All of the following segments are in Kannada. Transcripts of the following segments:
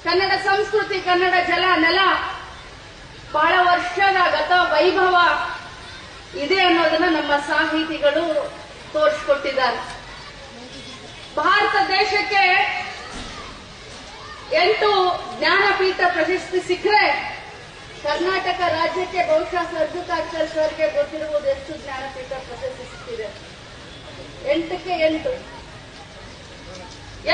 ಕನ್ನಡ ಸಂಸ್ಕೃತಿ, ಕನ್ನಡ ಜಲ ನೆಲ ಬಹಳ ವರ್ಷದ ಗತ ವೈಭವ ಇದೆ ಅನ್ನೋದನ್ನ ನಮ್ಮ ಸಾಹಿತಿಗಳು ತೋರಿಸಿಕೊಟ್ಟಿದ್ದಾರೆ. ಭಾರತ ದೇಶಕ್ಕೆ 8 ಜ್ಞಾನಪೀಠ ಪ್ರಶಸ್ತಿ ಸಿಕ್ಕರೆ ಕರ್ನಾಟಕ ರಾಜ್ಯಕ್ಕೆ ಬಹುಶಃ ಸರ್ಜುಕಾಚಾರ್ಯ ಸರ್ಗೆ ಗೊತ್ತಿರುವುದು ಎಷ್ಟು ಜ್ಞಾನಪೀಠ ಪ್ರಶಸ್ತಿ ಸಿಕ್ಕಿದೆ. 8ಕ್ಕೆ 8.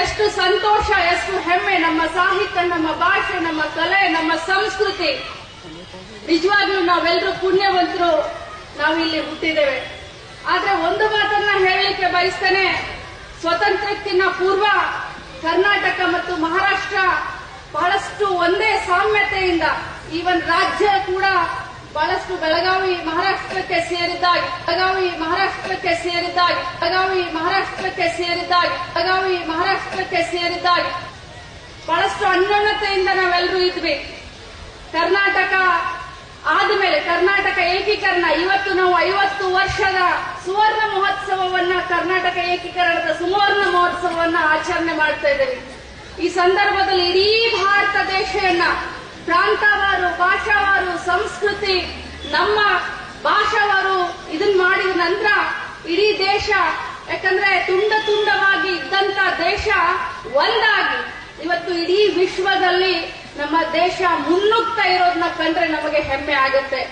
ಎಷ್ಟು ಸಂತೋಷ, ಎಷ್ಟು ಹೆಮ್ಮೆ. ನಮ್ಮ ಸಾಹಿತ್ಯ, ನಮ್ಮ ಭಾಷೆ, ನಮ್ಮ ಕಲೆ, ನಮ್ಮ ಸಂಸ್ಕೃತಿ, ನಿಜವಾಗ್ಲೂ ನಾವೆಲ್ಲರೂ ಪುಣ್ಯವಂತರು. ನಾವು ಇಲ್ಲಿ ಹುಟ್ಟಿದ್ದೇವೆ. ಆದ್ರೆ ಒಂದು ಮಾತನ್ನ ಹೇಳಲಿಕ್ಕೆ ಬಯಸ್ತೇನೆ. ಸ್ವತಂತ್ರಕ್ಕಿಂತ ಪೂರ್ವ ಕರ್ನಾಟಕ ಮತ್ತು ಮಹಾರಾಷ್ಟ್ರ ಬಹಳಷ್ಟು ಒಂದೇ ಸಾಮ್ಯತೆಯಿಂದ, ಈವನ್ ರಾಜ್ಯ ಕೂಡ ಬಹಳಷ್ಟು ಬೆಳಗಾವಿ ಮಹಾರಾಷ್ಟ್ರಕ್ಕೆ ಸೇರಿದ್ದಾಗಿ ಬಹಳಷ್ಟು ಅನ್ಯೋನ್ಯತೆಯಿಂದ ನಾವೆಲ್ಲರೂ ಇದ್ವಿ. ಕರ್ನಾಟಕ ಆದ್ಮೇಲೆ ಕರ್ನಾಟಕ ಏಕೀಕರಣ, ಇವತ್ತು ನಾವು 50 ವರ್ಷದ ಸುವರ್ಣ ಮಹೋತ್ಸವವನ್ನ, ಕರ್ನಾಟಕ ಏಕೀಕರಣದ ಸುವರ್ಣ ಮಹೋತ್ಸವವನ್ನ ಆಚರಣೆ ಮಾಡ್ತಾ ಇದ್ದೇವೆ. ಈ ಸಂದರ್ಭದಲ್ಲಿ ಇಡೀ ಭಾರತ ದೇಶವನ್ನ ಪ್ರಾಂತವಾರು, ಭಾಷಾವಾರು, ಸಂಸ್ಕೃತಿ, ನಮ್ಮ ಭಾಷಾವಾರು ಇದನ್ನ ಮಾಡಿದ ನಂತರ ಇಡೀ ದೇಶ, ಯಾಕಂದ್ರೆ ತುಂಡವಾಗಿ ಇದ್ದಂತ ದೇಶ ಒಂದಾಗಿ ಇವತ್ತು ಇಡೀ ವಿಶ್ವದಲ್ಲಿ ನಮ್ಮ ದೇಶ ಮುನ್ನುಗ್ತಾ ಇರೋದನ್ನ ಕಂಡ್ರೆ ನಮಗೆ ಹೆಮ್ಮೆ ಆಗುತ್ತೆ.